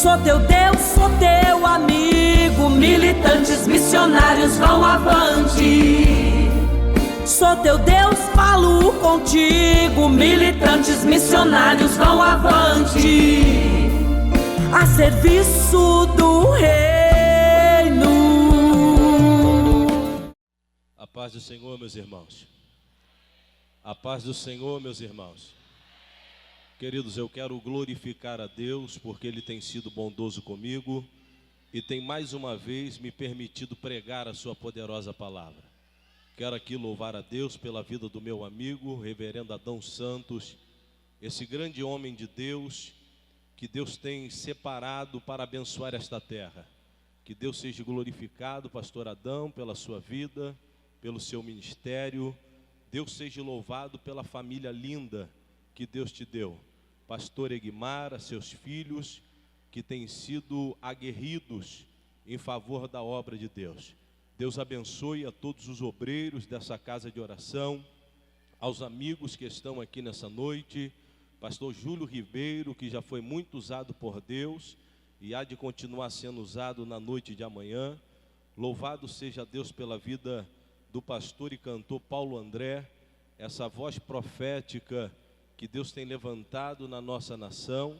Sou teu Deus, sou teu amigo. Militantes missionários vão avante. Sou teu Deus, falo contigo. Militantes missionários vão avante, a serviço do reino. A paz do Senhor, meus irmãos. A paz do Senhor, meus irmãos. Queridos, eu quero glorificar a Deus porque Ele tem sido bondoso comigo e tem mais uma vez me permitido pregar a sua poderosa palavra. Quero aqui louvar a Deus pela vida do meu amigo, reverendo Adão Santos, esse grande homem de Deus que Deus tem separado para abençoar esta terra. Que Deus seja glorificado, pastor Adão, pela sua vida, pelo seu ministério. Deus seja louvado pela família linda que Deus te deu. Pastor Egmar, a seus filhos, que têm sido aguerridos em favor da obra de Deus. Deus abençoe a todos os obreiros dessa casa de oração, aos amigos que estão aqui nessa noite, pastor Júlio Ribeiro, que já foi muito usado por Deus e há de continuar sendo usado na noite de amanhã. Louvado seja Deus pela vida do pastor e cantor Paulo André, essa voz profética que Deus tem levantado na nossa nação,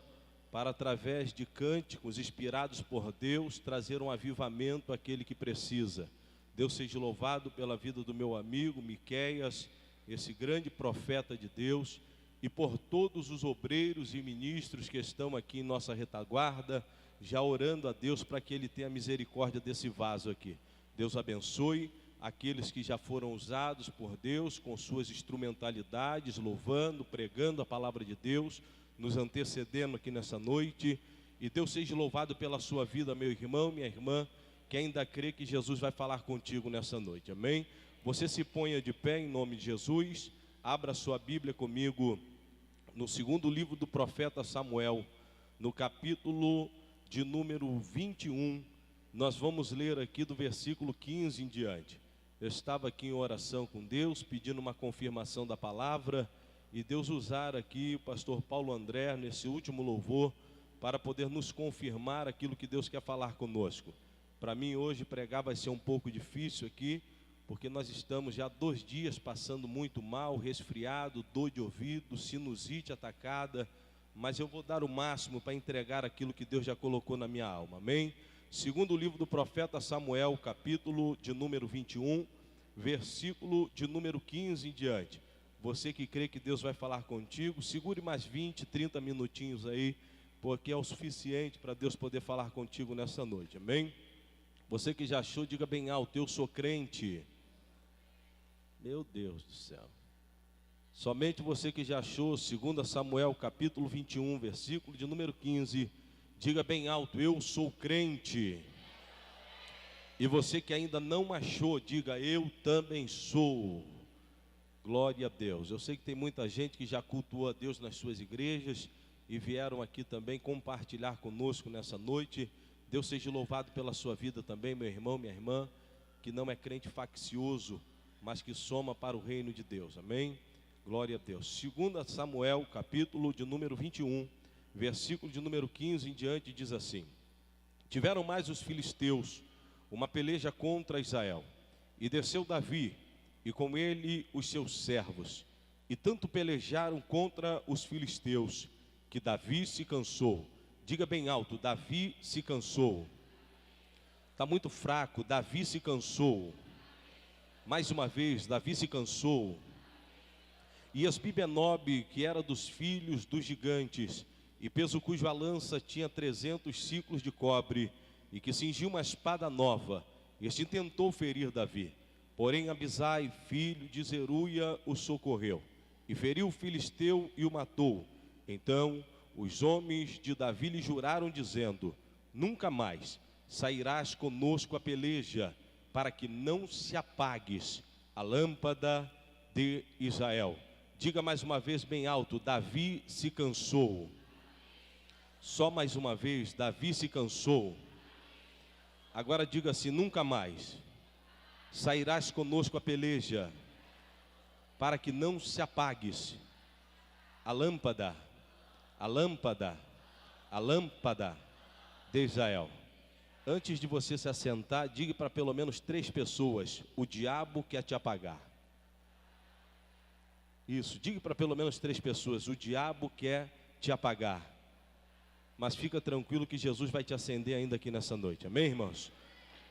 para através de cânticos inspirados por Deus, trazer um avivamento àquele que precisa. Deus seja louvado pela vida do meu amigo Miqueias, esse grande profeta de Deus, e por todos os obreiros e ministros que estão aqui em nossa retaguarda, já orando a Deus para que Ele tenha misericórdia desse vaso aqui. Deus abençoe aqueles que já foram usados por Deus com suas instrumentalidades, louvando, pregando a palavra de Deus, nos antecedendo aqui nessa noite. E Deus seja louvado pela sua vida, meu irmão, minha irmã, que ainda crê que Jesus vai falar contigo nessa noite, amém? Você se ponha de pé em nome de Jesus, abra sua Bíblia comigo no segundo livro do profeta Samuel, no capítulo de número 21, nós vamos ler aqui do versículo 15 em diante. Eu estava aqui em oração com Deus, pedindo uma confirmação da palavra, e Deus usar aqui o pastor Paulo André, nesse último louvor, para poder nos confirmar aquilo que Deus quer falar conosco. Para mim hoje pregar vai ser um pouco difícil aqui, porque nós estamos já 2 dias passando muito mal, resfriado, dor de ouvido, sinusite atacada, mas eu vou dar o máximo para entregar aquilo que Deus já colocou na minha alma, amém? Segundo o livro do profeta Samuel, capítulo de número 21, versículo de número 15 em diante. Você que crê que Deus vai falar contigo, segure mais 20, 30 minutinhos aí, porque é o suficiente para Deus poder falar contigo nessa noite, amém? Você que já achou, diga bem alto: eu sou crente. Meu Deus do céu. Somente você que já achou, 2 Samuel capítulo 21, versículo de número 15, diga bem alto: eu sou crente. E você que ainda não achou, diga: eu também sou. Glória a Deus. Eu sei que tem muita gente que já cultuou a Deus nas suas igrejas e vieram aqui também compartilhar conosco nessa noite. Deus seja louvado pela sua vida também, meu irmão, minha irmã, que não é crente faccioso, mas que soma para o reino de Deus, amém? Glória a Deus. 2 Samuel, capítulo de número 21, versículo de número 15 em diante, diz assim: tiveram mais os filisteus uma peleja contra Israel, e desceu Davi, e com ele os seus servos, e tanto pelejaram contra os filisteus, que Davi se cansou. Diga bem alto: Davi se cansou. Está muito fraco. Davi se cansou. Mais uma vez, Davi se cansou. E Asbibenob, que era dos filhos dos gigantes, e peso cuja lança tinha 300 siclos de cobre, e que cingiu uma espada nova, este tentou ferir Davi. Porém Abisai, filho de Zeruia, o socorreu, e feriu o filisteu e o matou. Então os homens de Davi lhe juraram, dizendo: nunca mais sairás conosco a peleja, para que não se apagues a lâmpada de Israel. Diga mais uma vez bem alto: Davi se cansou. Só mais uma vez: Davi se cansou. Agora diga assim: nunca mais sairás conosco a peleja, para que não se apagues a lâmpada, a lâmpada, a lâmpada, de Israel. Antes de você se assentar, diga para pelo menos 3 pessoas: o diabo quer te apagar. Isso, diga para pelo menos 3 pessoas: o diabo quer te apagar. Mas fica tranquilo que Jesus vai te acender ainda aqui nessa noite. Amém, irmãos?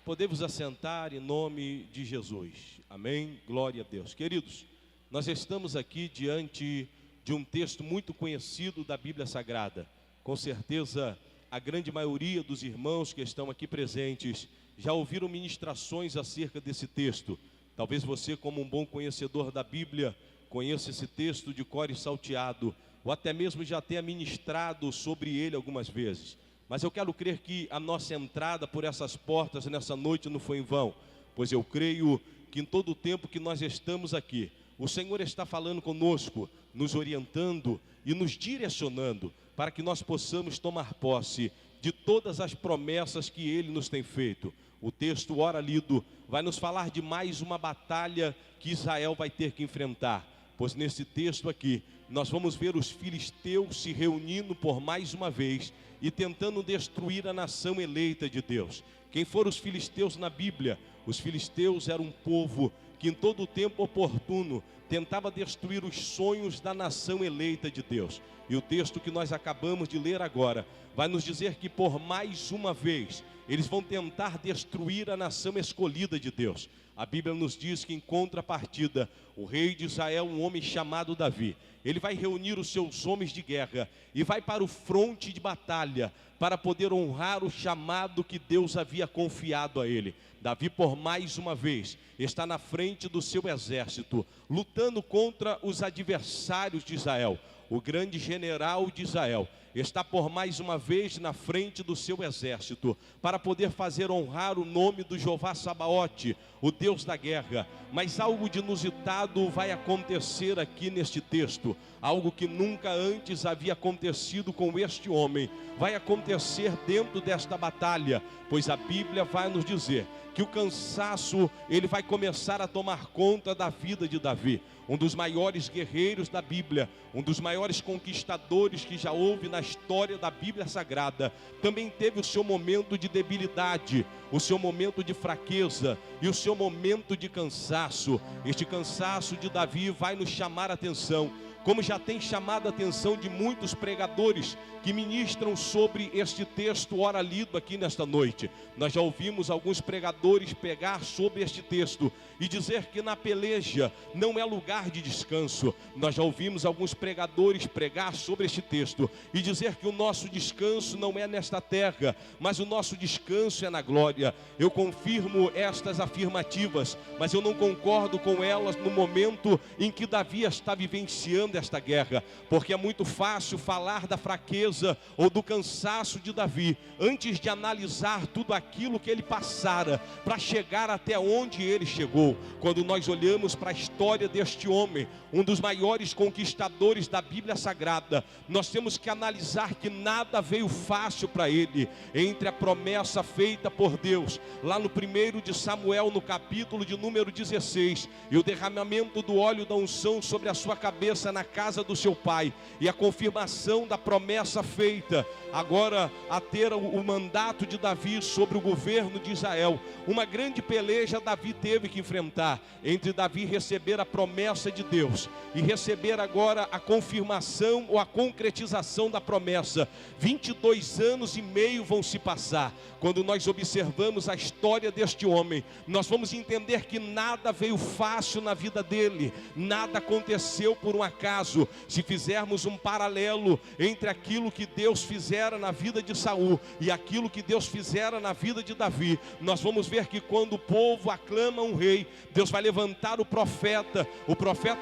Podemos assentar em nome de Jesus. Amém? Glória a Deus. Queridos, nós estamos aqui diante de um texto muito conhecido da Bíblia Sagrada. Com certeza, a grande maioria dos irmãos que estão aqui presentes já ouviram ministrações acerca desse texto. Talvez você, como um bom conhecedor da Bíblia, conheça esse texto de cor e salteado, ou até mesmo já tenha ministrado sobre ele algumas vezes. Mas eu quero crer que a nossa entrada por essas portas nessa noite não foi em vão, pois eu creio que em todo o tempo que nós estamos aqui, o Senhor está falando conosco, nos orientando e nos direcionando para que nós possamos tomar posse de todas as promessas que Ele nos tem feito. O texto ora lido vai nos falar de mais uma batalha que Israel vai ter que enfrentar, pois nesse texto aqui nós vamos ver os filisteus se reunindo por mais uma vez e tentando destruir a nação eleita de Deus. Quem foram os filisteus na Bíblia? Os filisteus eram um povo que em todo o tempo oportuno tentava destruir os sonhos da nação eleita de Deus. E o texto que nós acabamos de ler agora vai nos dizer que por mais uma vez eles vão tentar destruir a nação escolhida de Deus. A Bíblia nos diz que em contrapartida, o rei de Israel, um homem chamado Davi, ele vai reunir os seus homens de guerra e vai para o fronte de batalha para poder honrar o chamado que Deus havia confiado a ele. Davi, por mais uma vez, está na frente do seu exército, lutando contra os adversários de Israel. O grande general de Israel está por mais uma vez na frente do seu exército, para poder fazer honrar o nome do Jeová Sabaote, o Deus da guerra. Mas algo de inusitado vai acontecer aqui neste texto, algo que nunca antes havia acontecido com este homem, vai acontecer dentro desta batalha, pois a Bíblia vai nos dizer que o cansaço, ele vai começar a tomar conta da vida de Davi, um dos maiores guerreiros da Bíblia, um dos maiores conquistadores que já houve na história da Bíblia Sagrada. Também teve o seu momento de debilidade, o seu momento de fraqueza e o seu momento de cansaço. Este cansaço de Davi vai nos chamar a atenção, como já tem chamado a atenção de muitos pregadores que ministram sobre este texto ora lido aqui nesta noite. Nós já ouvimos alguns pregadores pegar sobre este texto e dizer que na peleja não é lugar de descanso. Nós já ouvimos alguns pregadores pregar sobre este texto e dizer que o nosso descanso não é nesta terra, mas o nosso descanso é na glória. Eu confirmo estas afirmativas, mas eu não concordo com elas no momento em que Davi está vivenciando esta guerra, porque é muito fácil falar da fraqueza ou do cansaço de Davi, antes de analisar tudo aquilo que ele passara, para chegar até onde ele chegou. Quando nós olhamos para a história deste homem, um dos maiores conquistadores da Bíblia Sagrada, nós temos que analisar que nada veio fácil para ele. Entre a promessa feita por Deus, lá no 1 de Samuel, no capítulo de número 16, e o derramamento do óleo da unção sobre a sua cabeça na casa do seu pai, e a confirmação da promessa feita, agora a ter o mandato de Davi sobre o governo de Israel. Uma grande peleja Davi teve que enfrentar, entre Davi receber a promessa de Deus e receber agora a confirmação ou a concretização da promessa. 22 anos e meio vão se passar. Quando nós observamos a história deste homem, nós vamos entender que nada veio fácil na vida dele, nada aconteceu por um acaso. Se fizermos um paralelo entre aquilo que Deus fizera na vida de Saul e aquilo que Deus fizera na vida de Davi, nós vamos ver que quando o povo aclama um rei, Deus vai levantar o profeta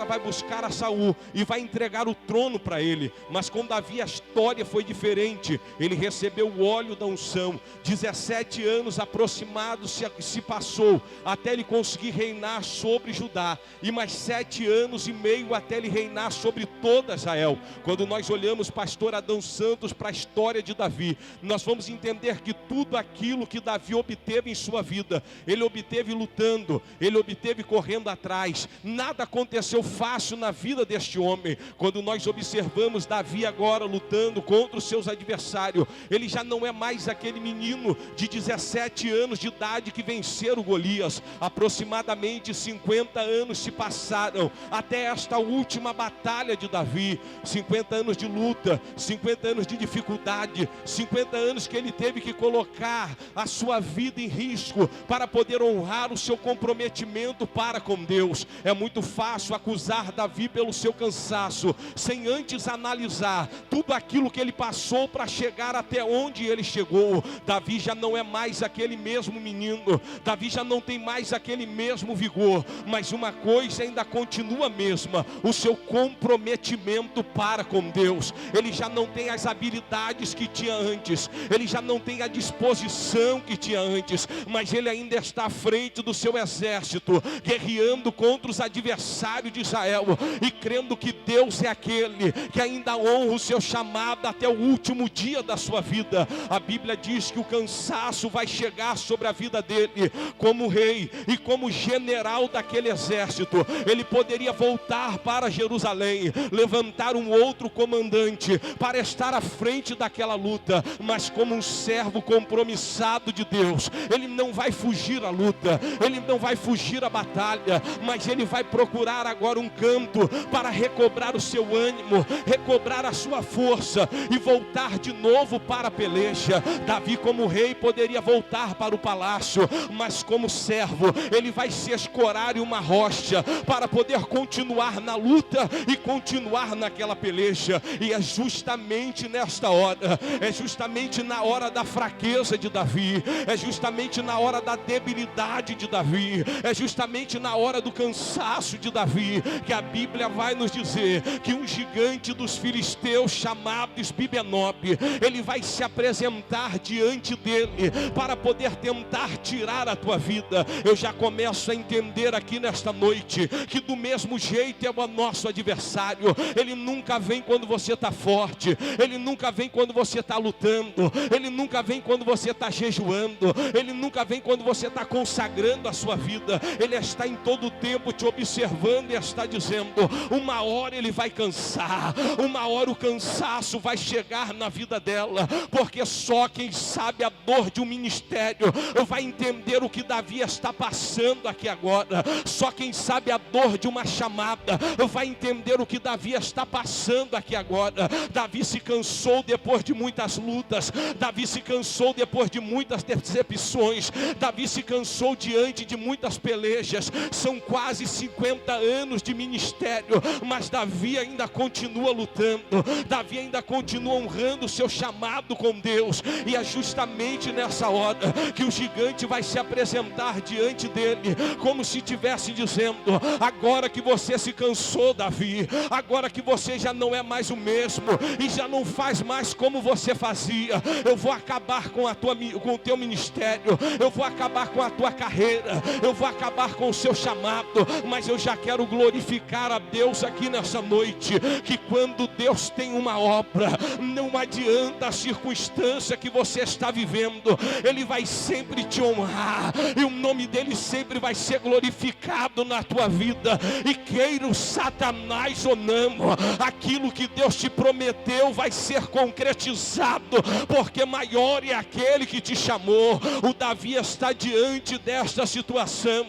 vai buscar a Saul e vai entregar o trono para ele. Mas com Davi a história foi diferente. Ele recebeu o óleo da unção. 17 anos aproximados se passou até ele conseguir reinar sobre Judá, e mais 7 anos e meio até ele reinar sobre toda Israel. Quando nós olhamos, pastor Adão Santos, para a história de Davi, nós vamos entender que tudo aquilo que Davi obteve em sua vida, ele obteve lutando, ele obteve correndo atrás. Nada aconteceu fácil na vida deste homem. Quando nós observamos Davi agora lutando contra os seus adversários, ele já não é mais aquele menino de 17 anos de idade que venceram Golias. Aproximadamente 50 anos se passaram até esta última batalha de Davi. 50 anos de luta, 50 anos de dificuldade, 50 anos que ele teve que colocar a sua vida em risco para poder honrar o seu comprometimento para com Deus. É muito fácil acusar Davi pelo seu cansaço, sem antes analisar tudo aquilo que ele passou para chegar até onde ele chegou. Davi já não é mais aquele mesmo menino, Davi já não tem mais aquele mesmo vigor, mas uma coisa ainda continua a mesma: o seu comprometimento para com Deus. Ele já não tem as habilidades que tinha antes, ele já não tem a disposição que tinha antes, mas ele ainda está à frente do seu exército, guerreando contra os adversários de Israel, e crendo que Deus é aquele que ainda honra o seu chamado até o último dia da sua vida. A Bíblia diz que o cansaço vai chegar sobre a vida dele. Como rei e como general daquele exército, ele poderia voltar para Jerusalém, levantar um outro comandante para estar à frente daquela luta, mas como um servo compromissado de Deus, ele não vai fugir à luta, ele não vai fugir à batalha, mas ele vai procurar agora um canto para recobrar o seu ânimo, recobrar a sua força e voltar de novo para a peleja. Davi, como rei, poderia voltar para o palácio, mas como servo, ele vai se escorar em uma rocha para poder continuar na luta e continuar naquela peleja. E é justamente nesta hora, é justamente na hora da fraqueza de Davi, é justamente na hora da debilidade de Davi, é justamente na hora do cansaço de Davi, que a Bíblia vai nos dizer que um gigante dos filisteus chamado Esbibenobe, ele vai se apresentar diante dele para poder tentar tirar a tua vida. Eu já começo a entender aqui nesta noite que do mesmo jeito é o nosso adversário. Ele nunca vem quando você está forte, ele nunca vem quando você está lutando, ele nunca vem quando você está jejuando, ele nunca vem quando você está consagrando a sua vida. Ele está em todo o tempo te observando e está dizendo: uma hora ele vai cansar, uma hora o cansaço vai chegar na vida dela, porque só quem sabe a dor de um ministério vai entender o que Davi está passando aqui agora. Só quem sabe a dor de uma chamada vai entender o que Davi está passando aqui agora. Davi se cansou depois de muitas lutas, Davi se cansou depois de muitas decepções, Davi se cansou diante de muitas pelejas. São quase 50 anos de ministério, mas Davi ainda continua lutando, Davi ainda continua honrando o seu chamado com Deus. E é justamente nessa hora que o gigante vai se apresentar diante dele, como se estivesse dizendo: agora que você se cansou, Davi, agora que você já não é mais o mesmo e já não faz mais como você fazia, eu vou acabar com o teu ministério, eu vou acabar com a tua carreira, eu vou acabar com o seu chamado. Mas eu já quero glorificar a Deus aqui nessa noite, que quando Deus tem uma obra, não adianta a circunstância que você está vivendo, Ele vai sempre te honrar, e o nome dEle sempre vai ser glorificado na tua vida. E queira o Satanás ou não, aquilo que Deus te prometeu vai ser concretizado, porque maior é aquele que te chamou. O Davi está diante desta situação,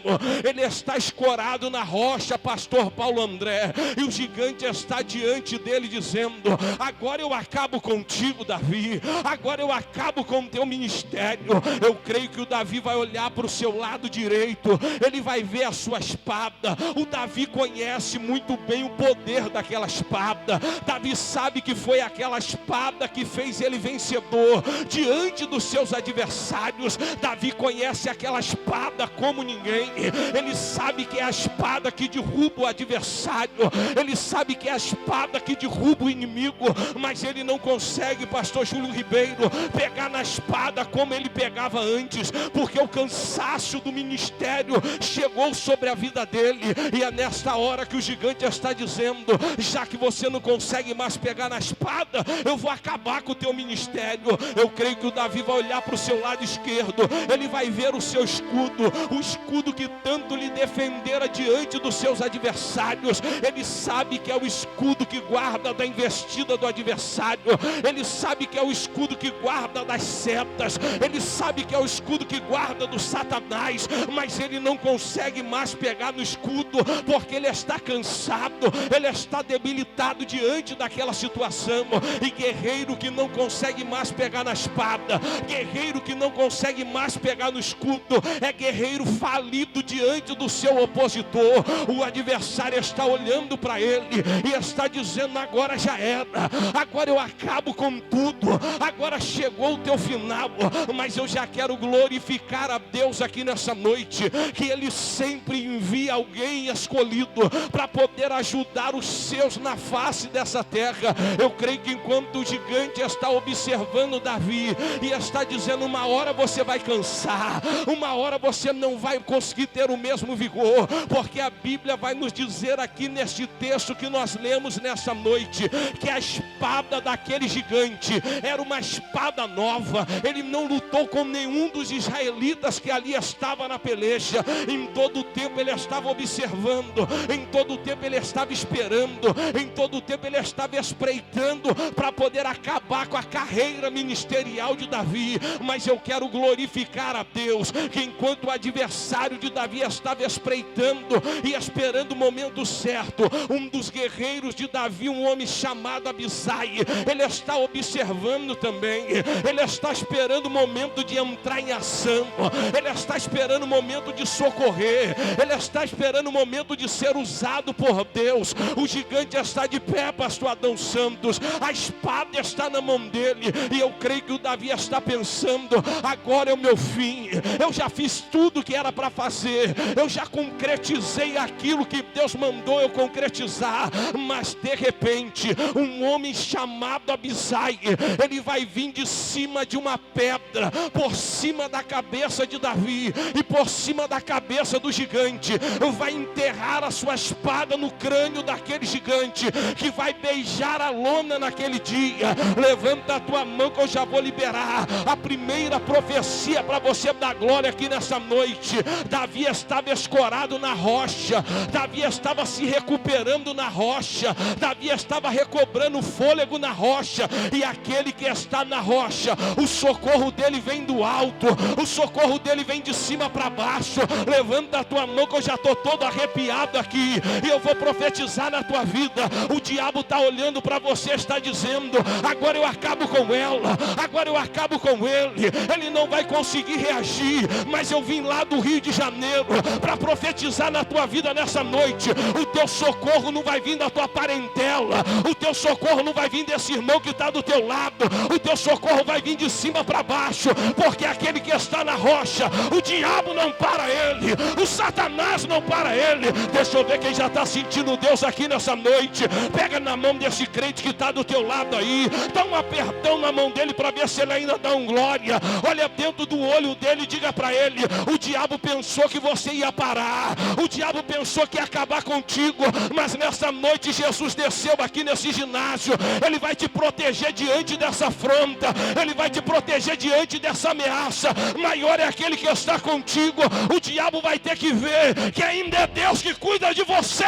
ele está escorado na rocha, pastor Paulo André, e o gigante está diante dele dizendo: agora eu acabo contigo, Davi, agora eu acabo com o teu ministério. Eu creio que o Davi vai olhar para o seu lado direito, ele vai ver a sua espada. O Davi conhece muito bem o poder daquela espada. Davi sabe que foi aquela espada que fez ele vencedor diante dos seus adversários. Davi conhece aquela espada como ninguém. Ele sabe que é a espada que derruba o adversário, ele sabe que é a espada que derruba o inimigo, mas ele não consegue, pastor Júlio Ribeiro, pegar na espada como ele pegava antes, porque o cansaço do ministério chegou sobre a vida dele. E é nesta hora que o gigante está dizendo: dizendo: já que você não consegue mais pegar na espada, eu vou acabar com o teu ministério. Eu creio que o Davi vai olhar para o seu lado esquerdo, ele vai ver o seu escudo, o escudo que tanto lhe defendera diante dos seus adversários. Ele sabe que é o escudo que guarda da investida do adversário, ele sabe que é o escudo que guarda das setas, ele sabe que é o escudo que guarda do Satanás, mas ele não consegue mais pegar no escudo, porque ele está cansado, ele está debilitado diante daquela situação. E guerreiro que não consegue mais pegar na espada, guerreiro que não consegue mais pegar no escudo, é guerreiro falido diante do seu opositor. O adversário está olhando para ele e está dizendo: agora já era, agora eu acabo com tudo, agora chegou o teu final. Mas eu já quero glorificar a Deus aqui nessa noite, que Ele sempre envia alguém escolhido para poder ajudar os seus na face dessa terra. Eu creio que enquanto o gigante está observando Davi e está dizendo: uma hora você vai cansar, uma hora você não vai conseguir ter o mesmo vigor, porque a Bíblia vai nos dizer aqui neste texto que nós lemos nessa noite, que a espada daquele gigante era uma espada nova. Ele não lutou com nenhum dos israelitas que ali estava na peleja. Em todo o tempo ele estava observando, em todo o tempo ele estava esperando, em todo o tempo ele estava espreitando para poder acabar com a carreira ministerial de Davi. Mas eu quero glorificar a Deus, que enquanto o adversário de Davi estava espreitando e esperando o momento certo, um dos guerreiros de Davi, um homem chamado Abisai, ele está observando também, ele está esperando o momento de entrar em ação, ele está esperando o momento de socorrer, ele está esperando o momento de ser usado por Deus. O gigante está de pé, pastor Adão Santos, a espada está na mão dele, e eu creio que o Davi está pensando: agora é o meu fim, eu já fiz tudo que era para fazer, eu já concretizei aquilo que Deus mandou eu concretizar. Mas de repente, um homem chamado Abisai, ele vai vir de cima de uma pedra, por cima da cabeça de Davi e por cima da cabeça do gigante, vai enterrar a sua espada no crânio daquele gigante, que vai beijar a lona naquele dia. Levanta a tua mão que eu já vou liberar a primeira profecia para você dar glória aqui nessa noite. Davi estava escorado na rocha, Davi estava se recuperando na rocha, Davi estava recobrando fôlego na rocha, e aquele que está na rocha, o socorro dele vem do alto, o socorro dele vem de cima para baixo. Levanta a tua mão que eu já estou todo arrepiado aqui, e eu vou profetizar na tua vida. O diabo está olhando para você, está dizendo: agora eu acabo com ela, agora eu acabo com ele não vai conseguir reagir. Mas eu vim lá do Rio de Janeiro para profetizar na tua vida nessa noite: o teu socorro não vai vir da tua parentela, o teu socorro não vai vir desse irmão que está do teu lado, o teu socorro vai vir de cima para baixo, porque aquele que está na rocha, o diabo não para ele, o Satanás não para ele. Deixa eu ver quem já está sentindo Deus aqui nessa noite. Pega na mão desse crente que está do teu lado aí, dá um apertão na mão dele para ver se ele ainda dá um glória. Olha dentro do olho dele e diga para ele: o diabo pensou que você ia parar, o diabo pensou que ia acabar contigo, mas nessa noite Jesus desceu aqui nesse ginásio. Ele vai te proteger diante dessa afronta, ele vai te proteger diante dessa ameaça. Maior é aquele que está contigo. O diabo vai ter que ver que ainda é Deus que cuida de você.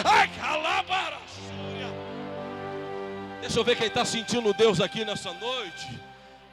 Ai, calabara. Deixa eu ver quem está sentindo Deus aqui nessa noite.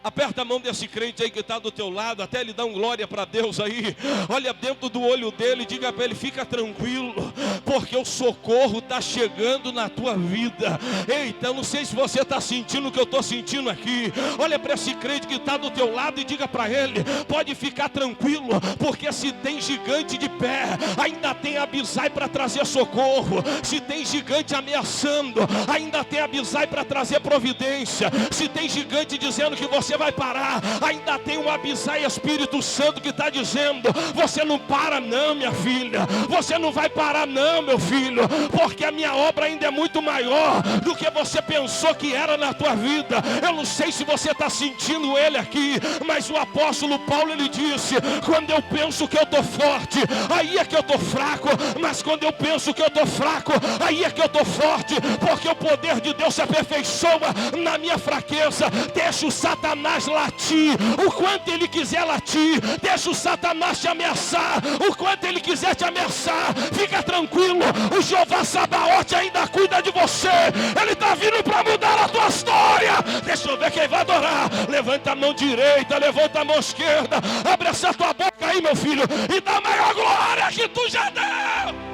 Aperta a mão desse crente aí que está do teu lado, até ele dar um glória para Deus aí. Olha dentro do olho dele e diga para ele: fica tranquilo, porque o socorro está chegando na tua vida. Eita, eu não sei se você está sentindo o que eu estou sentindo aqui. Olha para esse crente que está do teu lado e diga para ele: pode ficar tranquilo, porque se tem gigante de pé, ainda tem Abisai para trazer socorro. Se tem gigante ameaçando, ainda tem Abisai para trazer providência. Se tem gigante dizendo que você você vai parar. Ainda tem um Abisai Espírito Santo que está dizendo: você não para não, minha filha, você não vai parar não, meu filho, porque a minha obra ainda é muito maior do que você pensou que era na tua vida. Eu não sei se você está sentindo ele aqui, mas o apóstolo Paulo, ele disse: quando eu penso que eu estou forte, aí é que eu estou fraco, mas quando eu penso que eu estou fraco, aí é que eu estou forte, porque o poder de Deus se aperfeiçoa na minha fraqueza. Deixa o Satanás latir o quanto ele quiser latir, deixa o Satanás te ameaçar o quanto ele quiser te ameaçar. Fica tranquilo, o Jeová Sabaote ainda cuida de você, ele está vindo para mudar a tua história. Deixa eu ver quem vai adorar. Levanta a mão direita, levanta a mão esquerda, abre essa tua boca aí, meu filho, e dá a maior glória que tu já deu.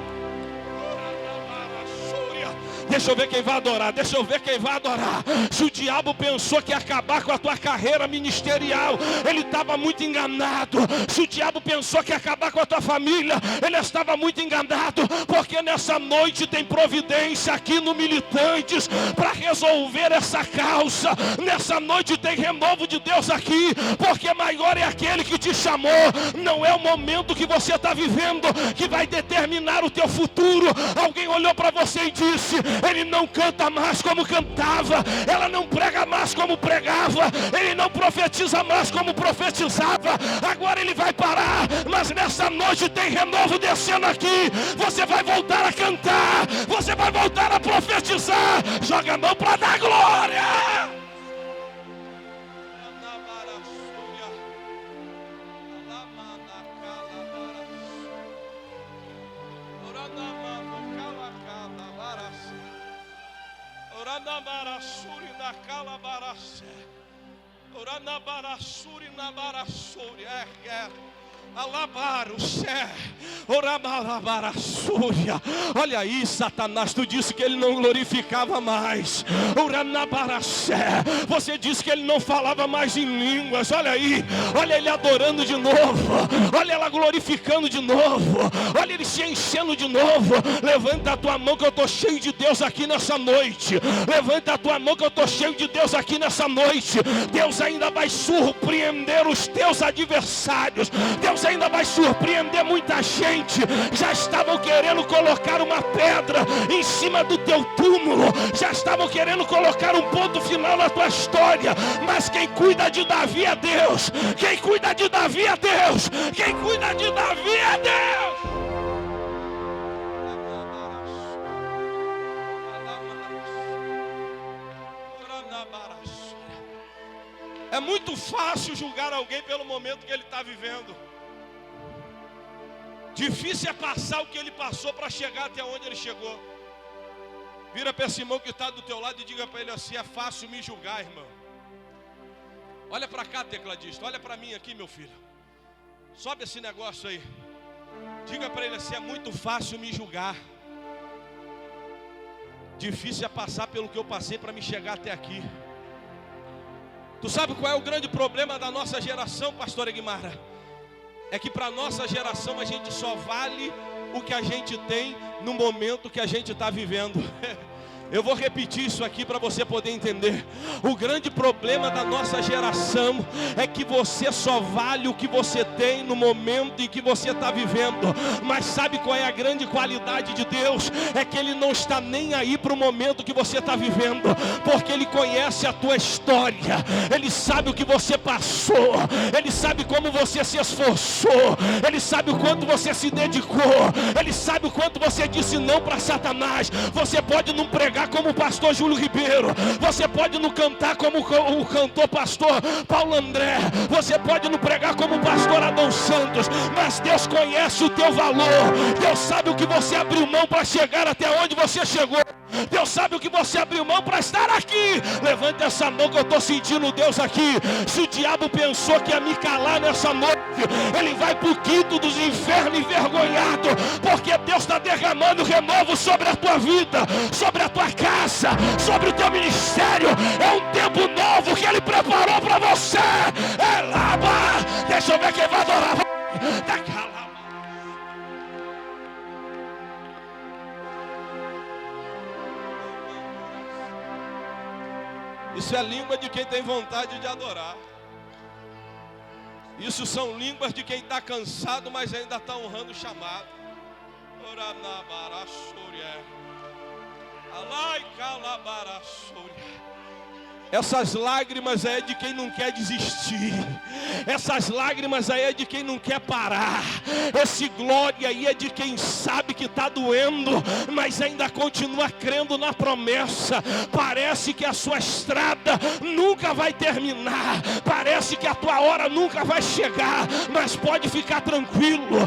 Deixa eu ver quem vai adorar, deixa eu ver quem vai adorar. Se o diabo pensou que ia acabar com a tua carreira ministerial, ele estava muito enganado. Se o diabo pensou que ia acabar com a tua família, ele estava muito enganado, porque nessa noite tem providência aqui no Militantes para resolver essa causa. Nessa noite tem renovo de Deus aqui, porque maior é aquele que te chamou. Não é o momento que você está vivendo que vai determinar o teu futuro. Alguém olhou para você e disse: ele não canta mais como cantava, ela não prega mais como pregava, ele não profetiza mais como profetizava. Agora ele vai parar, mas nessa noite tem renovo descendo aqui. Você vai voltar a cantar, você vai voltar a profetizar. Joga a mão para dar glória. Olha aí, Satanás, tu disse que ele não glorificava mais. Você disse que ele não falava mais em línguas. Olha aí, olha ele adorando de novo, olha ela glorificando de novo, olha ele se enchendo de novo. Levanta a tua mão que eu estou cheio de Deus aqui nessa noite. Levanta a tua mão que eu estou cheio de Deus aqui nessa noite. Deus ainda vai surpreender os teus adversários. Deus ainda vai surpreender muita gente. Já estavam querendo colocar uma pedra em cima do teu túmulo, já estavam querendo colocar um ponto final na tua história, mas quem cuida de Davi é Deus. Quem cuida de Davi é Deus. Quem cuida de Davi é Deus. É muito fácil julgar alguém pelo momento que ele está vivendo. Difícil é passar o que ele passou para chegar até onde ele chegou. Vira para esse irmão que está do teu lado e diga para ele assim: é fácil me julgar, irmão. Olha para cá, tecladista, olha para mim aqui, meu filho. Sobe esse negócio aí. Diga para ele assim: é muito fácil me julgar. Difícil é passar pelo que eu passei para me chegar até aqui. Tu sabe qual é o grande problema da nossa geração, pastora Guimara? É que para nossa geração a gente só vale o que a gente tem no momento que a gente está vivendo. Eu vou repetir isso aqui para você poder entender. O grande problema da nossa geração é que você só vale o que você tem no momento em que você está vivendo. Mas sabe qual é a grande qualidade de Deus? É que Ele não está nem aí para o momento que você está vivendo, porque Ele conhece a tua história. Ele sabe o que você passou, Ele sabe como você se esforçou, Ele sabe o quanto você se dedicou, Ele sabe o quanto você disse não para Satanás. Você pode não pregar como o pastor Júlio Ribeiro, você pode não cantar como o cantor pastor Paulo André, você pode não pregar como o pastor Adão Santos, mas Deus conhece o teu valor. Deus sabe o que você abriu mão para chegar até onde você chegou. Deus sabe o que você abriu mão para estar aqui. Levanta essa mão que eu estou sentindo Deus aqui. Se o diabo pensou que ia me calar nessa noite, ele vai para o quinto dos infernos envergonhado, porque Deus está derramando renovo sobre a tua vida, sobre a tua casa, sobre o teu ministério. É um tempo novo que Ele preparou para você. É lava. Deixa eu ver quem vai adorar. Tá calado. Isso é língua de quem tem vontade de adorar. Isso são línguas de quem está cansado, mas ainda está honrando o chamado. Essas lágrimas é de quem não quer desistir. Essas lágrimas aí é de quem não quer parar. Esse glória aí é de quem sabe que está doendo, mas ainda continua crendo na promessa. Parece que a sua estrada nunca vai terminar. Parece que a tua hora nunca vai chegar. Mas pode ficar tranquilo.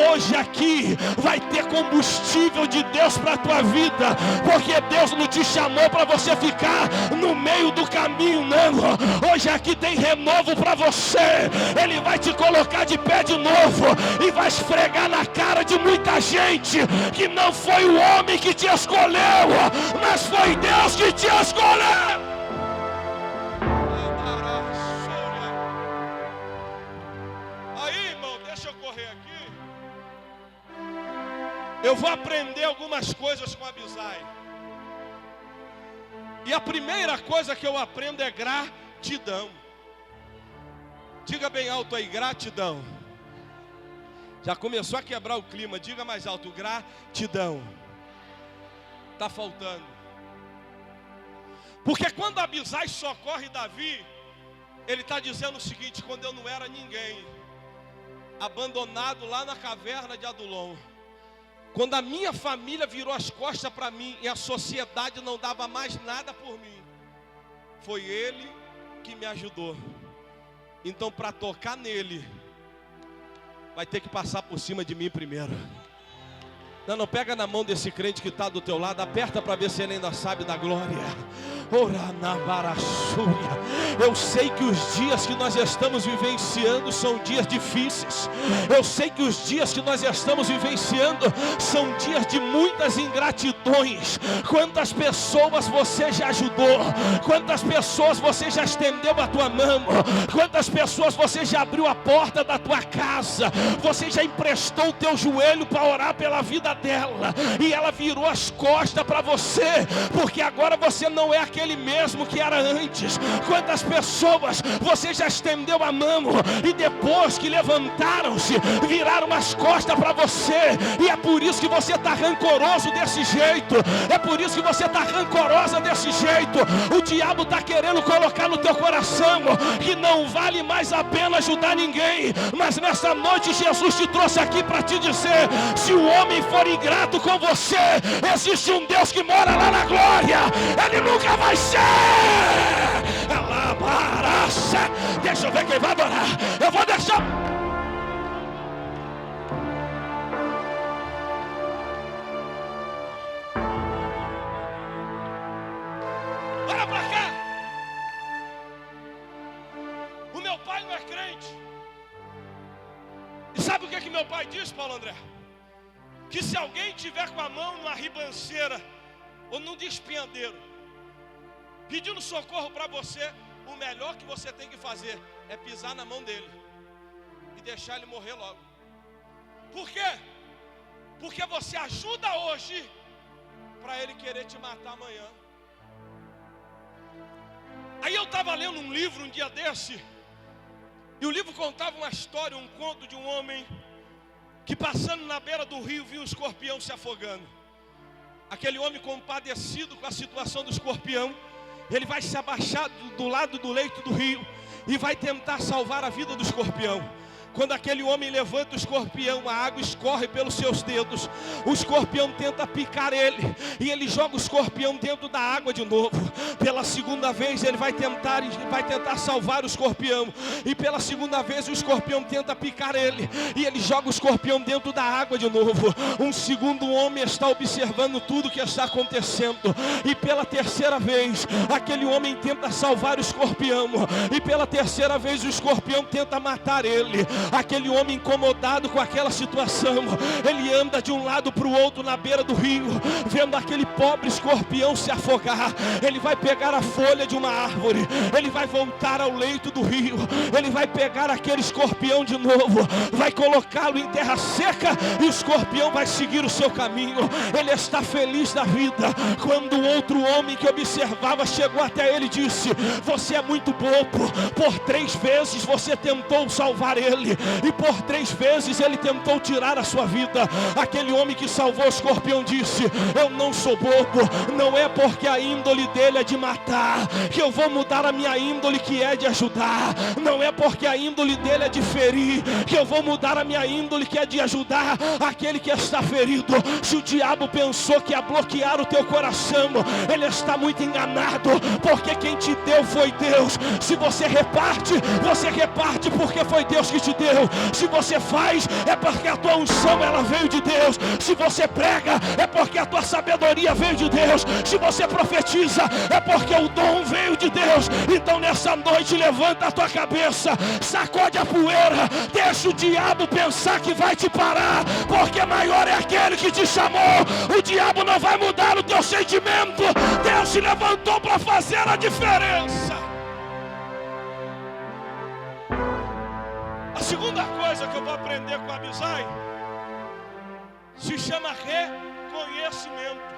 Hoje aqui vai ter combustível de Deus para a tua vida. Porque Deus não te chamou para você ficar no meio do caminho, não. Hoje aqui tem renovo para você. Ele vai te colocar de pé de novo e vai esfregar na cara de muita gente que não foi o homem que te escolheu, mas foi Deus que te escolheu. Aí, irmão, deixa eu correr aqui. Eu vou aprender algumas coisas com Abisai. E a primeira coisa que eu aprendo é gratidão. Diga bem alto aí, gratidão. Já começou a quebrar o clima, diga mais alto, gratidão. Está faltando. Porque quando Abisai socorre Davi, ele está dizendo o seguinte: quando eu não era ninguém, abandonado lá na caverna de Adulão, quando a minha família virou as costas para mim e a sociedade não dava mais nada por mim, foi ele que me ajudou. Então, para tocar nele, vai ter que passar por cima de mim primeiro. Não, pega na mão desse crente que está do teu lado, aperta para ver se ele ainda sabe da glória. Eu sei que os dias que nós estamos vivenciando são dias difíceis. Eu sei que os dias que nós estamos vivenciando são dias de muitas ingratidões. Quantas pessoas você já ajudou? Quantas pessoas você já estendeu a tua mão? Quantas pessoas você já abriu a porta da tua casa? Você já emprestou o teu joelho para orar pela vida dela e ela virou as costas para você, porque agora você não é aquele mesmo que era antes. Quantas pessoas você já estendeu a mão e depois que levantaram-se, viraram as costas para você, e é por isso que você está rancoroso desse jeito, é por isso que você está rancorosa desse jeito. O diabo está querendo colocar no teu coração que não vale mais a pena ajudar ninguém, mas nessa noite Jesus te trouxe aqui para te dizer: se o homem for ingrato com você, existe um Deus que mora lá na glória. Ele nunca vai ser. Deixa eu ver quem vai adorar. Eu vou deixar. Olha pra cá. O meu pai não é crente. E sabe o que meu pai diz, Paulo André? Que se alguém tiver com a mão numa ribanceira ou num despenhadeiro, pedindo socorro para você, o melhor que você tem que fazer é pisar na mão dele e deixar ele morrer logo. Por quê? Porque você ajuda hoje para ele querer te matar amanhã. Aí eu estava lendo um livro um dia desse, e o livro contava uma história, um conto de um homem que, passando na beira do rio, viu um escorpião se afogando. Aquele homem, compadecido com a situação do escorpião, ele vai se abaixar do lado do leito do rio e vai tentar salvar a vida do escorpião. Quando aquele homem levanta o escorpião, a água escorre pelos seus dedos. O escorpião tenta picar ele, e ele joga o escorpião dentro da água de novo. Pela segunda vez ele vai tentar salvar o escorpião, e pela segunda vez o escorpião tenta picar ele, e ele joga o escorpião dentro da água de novo. Um segundo homem está observando tudo o que está acontecendo, e pela terceira vez aquele homem tenta salvar o escorpião, e pela terceira vez o escorpião tenta matar ele. aquele homem incomodado com aquela situação, ele anda de um lado para o outro na beira do rio, vendo aquele pobre escorpião se afogar. Ele vai pegar a folha de uma árvore, ele vai voltar ao leito do rio, ele vai pegar aquele escorpião de novo, vai colocá-lo em terra seca e o escorpião vai seguir o seu caminho. Ele está feliz da vida. Quando o outro homem que observava chegou até ele e disse: você é muito bobo, por 3 vezes você tentou salvar ele e por 3 vezes ele tentou tirar a sua vida. Aquele homem que salvou o escorpião disse: eu não sou bobo, não é porque a índole dele é de matar que eu vou mudar a minha índole, que é de ajudar. Não é porque a índole dele é de ferir que eu vou mudar a minha índole, que é de ajudar aquele que está ferido. Se o diabo pensou que ia bloquear o teu coração, ele está muito enganado, porque quem te deu foi Deus. Se você reparte porque foi Deus que te deu. Se você faz, é porque a tua unção ela veio de Deus. Se você prega, é porque a tua sabedoria veio de Deus. Se você profetiza, é porque o dom veio de Deus. Então nessa noite levanta a tua cabeça, sacode a poeira, deixa o diabo pensar que vai te parar, porque maior é aquele que te chamou. O diabo não vai mudar o teu sentimento. Deus se levantou para fazer a diferença. A segunda coisa que eu vou aprender com Abisai se chama reconhecimento.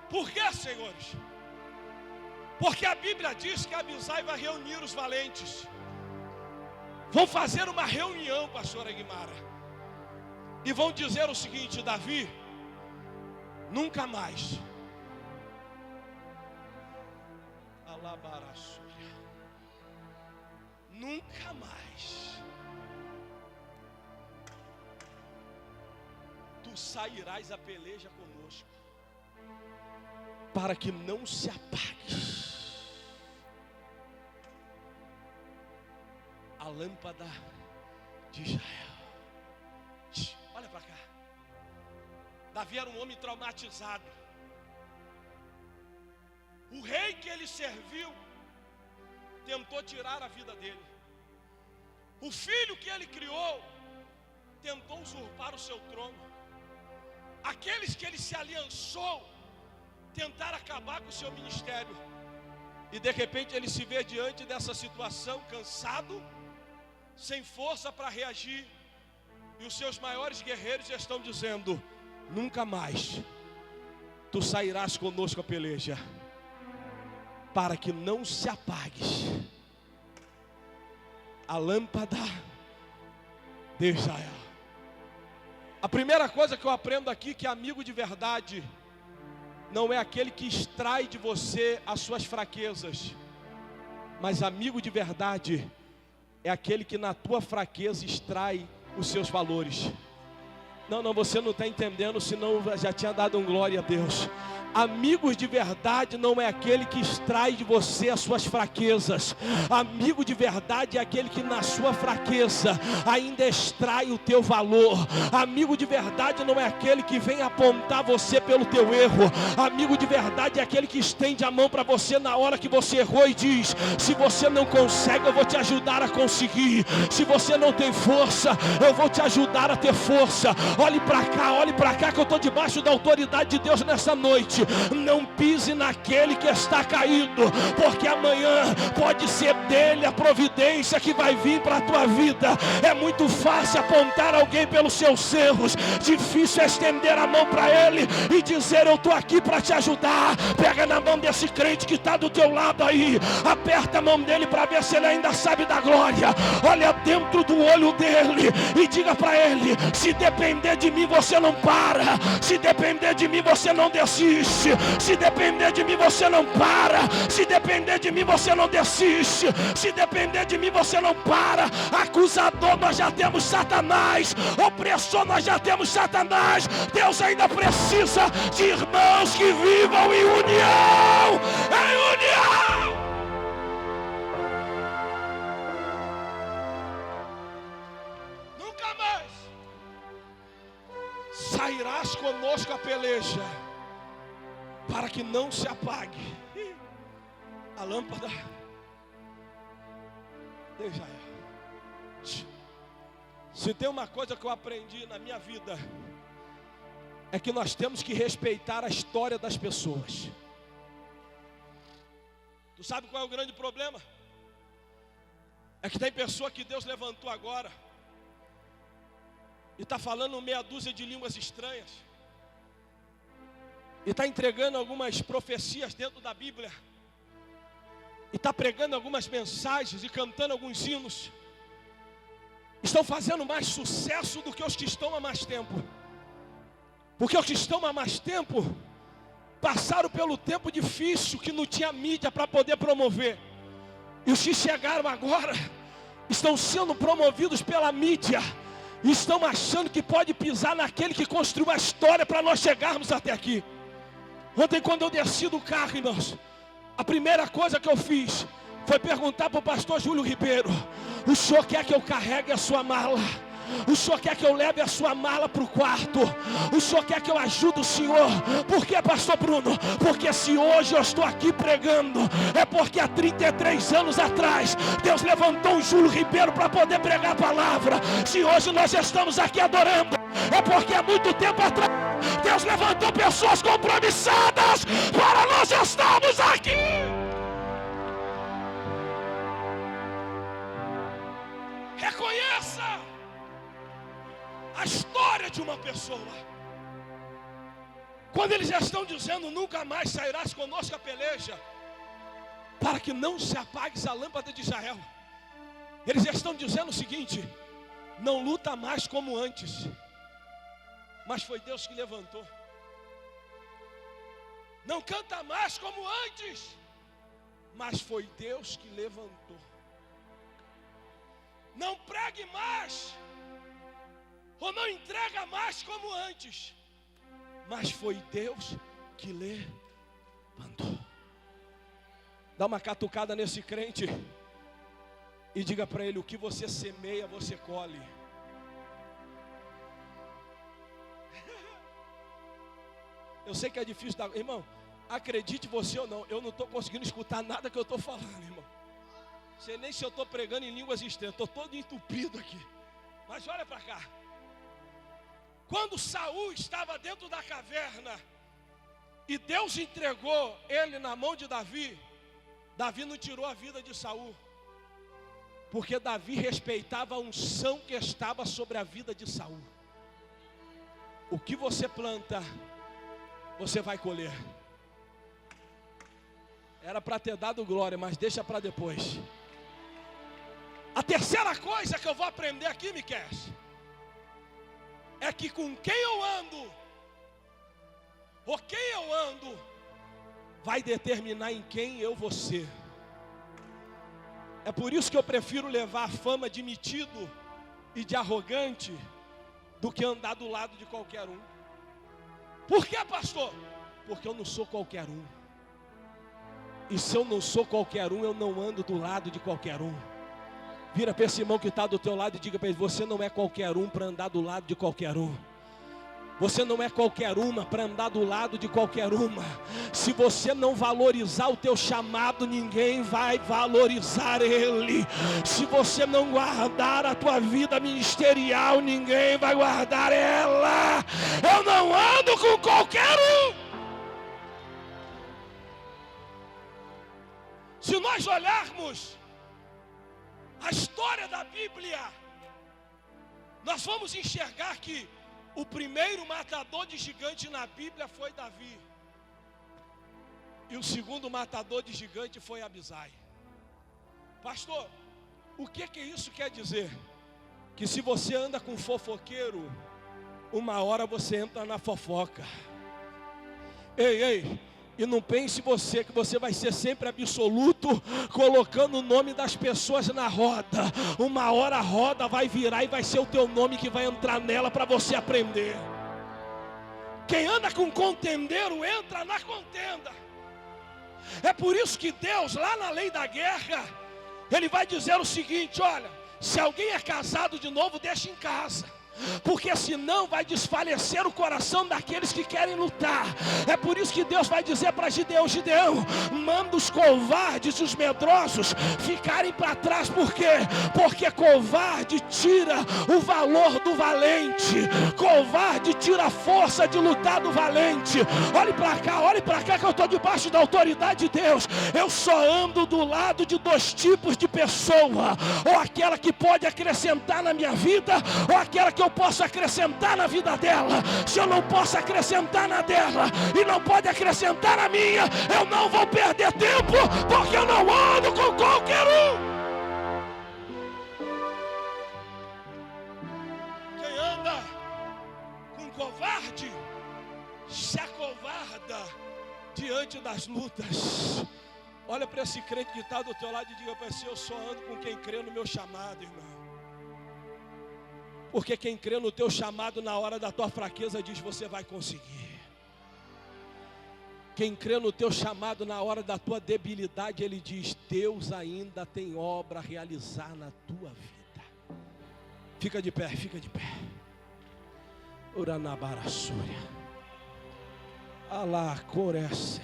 Por quê, senhores? Porque a Bíblia diz que Abisai vai reunir os valentes. Vão fazer uma reunião, pastora Guimara, e vão dizer o seguinte: Davi, nunca mais nunca mais tu sairás a peleja conosco, para que não se apague a lâmpada de Israel. Olha para cá. Davi era um homem traumatizado. O rei que ele serviu tentou tirar a vida dele. O filho que ele criou tentou usurpar o seu trono. Aqueles que ele se aliançou tentaram acabar com o seu ministério. E de repente ele se vê diante dessa situação, cansado, sem força para reagir. E os seus maiores guerreiros estão dizendo: nunca mais tu sairás conosco a peleja, para que não se apagues a lâmpada de Israel. A primeira coisa que eu aprendo aqui, que amigo de verdade não é aquele que extrai de você as suas fraquezas, mas amigo de verdade é aquele que na tua fraqueza extrai os seus valores. Não, você não está entendendo, senão já tinha dado um glória a Deus. Amigos de verdade não é aquele que extrai de você as suas fraquezas. Amigo de verdade é aquele que na sua fraqueza ainda extrai o teu valor. Amigo de verdade não é aquele que vem apontar você pelo teu erro. Amigo de verdade é aquele que estende a mão para você na hora que você errou e diz: se você não consegue, eu vou te ajudar a conseguir. Se você não tem força, eu vou te ajudar a ter força. Olhe para cá que eu estou debaixo da autoridade de Deus nessa noite. Não pise naquele que está caído, porque amanhã pode ser dele a providência que vai vir para a tua vida. É muito fácil apontar alguém pelos seus erros, difícil é estender a mão para ele e dizer: eu estou aqui para te ajudar. Pega na mão desse crente que está do teu lado aí, aperta a mão dele para ver se ele ainda sabe da glória. Olha dentro do olho dele e diga para ele: se depender de mim você não para, se depender de mim você não desiste, se depender de mim você não para, se depender de mim você não desiste, se depender de mim você não para. Acusador nós já temos Satanás, opressor nós já temos Satanás. Deus ainda precisa de irmãos que vivam em união, em união. Nunca mais sairás conosco a peleja, para que não se apague a lâmpada de Israel. Se tem uma coisa que eu aprendi na minha vida, é que nós temos que respeitar a história das pessoas. Tu sabe qual é o grande problema? É que tem pessoa que Deus levantou agora e está falando meia dúzia de línguas estranhas, e está entregando algumas profecias dentro da Bíblia, e está pregando algumas mensagens e cantando alguns hinos. Estão fazendo mais sucesso do que os que estão há mais tempo. Porque os que estão há mais tempo passaram pelo tempo difícil que não tinha mídia para poder promover. E os que chegaram agora estão sendo promovidos pela mídia. E estão achando que pode pisar naquele que construiu a história para nós chegarmos até aqui. Ontem, quando eu desci do carro, irmãos, a primeira coisa que eu fiz foi perguntar para o pastor Júlio Ribeiro: o senhor quer que eu carregue a sua mala? O senhor quer que eu leve a sua mala para o quarto? O senhor quer que eu ajude o senhor? Por que, pastor Bruno? Porque se hoje eu estou aqui pregando, é porque há 33 anos atrás Deus levantou o Júlio Ribeiro para poder pregar a palavra. Se hoje nós estamos aqui adorando, é porque há muito tempo atrás Deus levantou pessoas compromissadas para nós estarmos aqui. Reconheça a história de uma pessoa. Quando eles já estão dizendo: nunca mais sairás conosco a peleja, para que não se apague a lâmpada de Israel, eles já estão dizendo o seguinte: não luta mais como antes, mas foi Deus que levantou. Não canta mais como antes, mas foi Deus que levantou. Não pregue mais, ou não entrega mais como antes, mas foi Deus que levantou. Dá uma catucada nesse crente e diga para ele: o que você semeia, você colhe. Eu sei que é difícil, irmão, acredite você ou não, eu não estou conseguindo escutar nada que eu estou falando, irmão. Sei nem se eu estou pregando em línguas estranhas, estou todo entupido aqui. Mas olha para cá. Quando Saul estava dentro da caverna e Deus entregou ele na mão de Davi, Davi não tirou a vida de Saul, porque Davi respeitava a unção que estava sobre a vida de Saul. O que você planta, você vai colher. Era para ter dado glória, mas deixa para depois. A terceira coisa que eu vou aprender aqui, Miquel, é que com quem eu ando, ou quem eu ando, vai determinar em quem eu vou ser. É por isso que eu prefiro levar a fama de metido e de arrogante do que andar do lado de qualquer um. Por quê, pastor? Porque eu não sou qualquer um. E se eu não sou qualquer um, eu não ando do lado de qualquer um. Vira para esse irmão que está do teu lado e diga para ele: você não é qualquer um para andar do lado de qualquer um. Você não é qualquer uma para andar do lado de qualquer uma. Se você não valorizar o teu chamado, ninguém vai valorizar ele. Se você não guardar a tua vida ministerial, ninguém vai guardar ela. Eu não ando com qualquer um. Se nós olharmos a história da Bíblia, nós vamos enxergar que o primeiro matador de gigante na Bíblia foi Davi. E o segundo matador de gigante foi Abisai. Pastor, o que isso quer dizer? Que se você anda com fofoqueiro, uma hora você entra na fofoca. Ei, e não pense que você vai ser sempre absoluto, colocando o nome das pessoas na roda. Uma hora a roda vai virar e vai ser o teu nome que vai entrar nela para você aprender. Quem anda com contendeiro entra na contenda. É por isso que Deus, lá na lei da guerra, Ele vai dizer o seguinte: olha, se alguém é casado de novo, deixa em casa. porque senão vai desfalecer o coração daqueles que querem lutar. É por isso que Deus vai dizer para Gideão: Gideão, manda os covardes e os medrosos ficarem para trás. Por quê? Porque covarde tira o valor do valente, covarde tira a força de lutar do valente. Olhe para cá que eu estou debaixo da autoridade de Deus. Eu só ando do lado de dois tipos de pessoa: ou aquela que pode acrescentar na minha vida, ou aquela que eu posso acrescentar na vida dela. Se eu não posso acrescentar na dela e não pode acrescentar na minha, eu não vou perder tempo, porque eu não ando com qualquer um. Quem anda com covarde se acovarda diante das lutas. Olha para esse crente que está do teu lado e diga para ele: eu só ando com quem crê no meu chamado, irmão. Porque quem crê no teu chamado na hora da tua fraqueza diz: você vai conseguir. Quem crê no teu chamado na hora da tua debilidade, ele diz: Deus ainda tem obra a realizar na tua vida. Fica de pé, fica de pé. Uranabarassúria. Alá corece.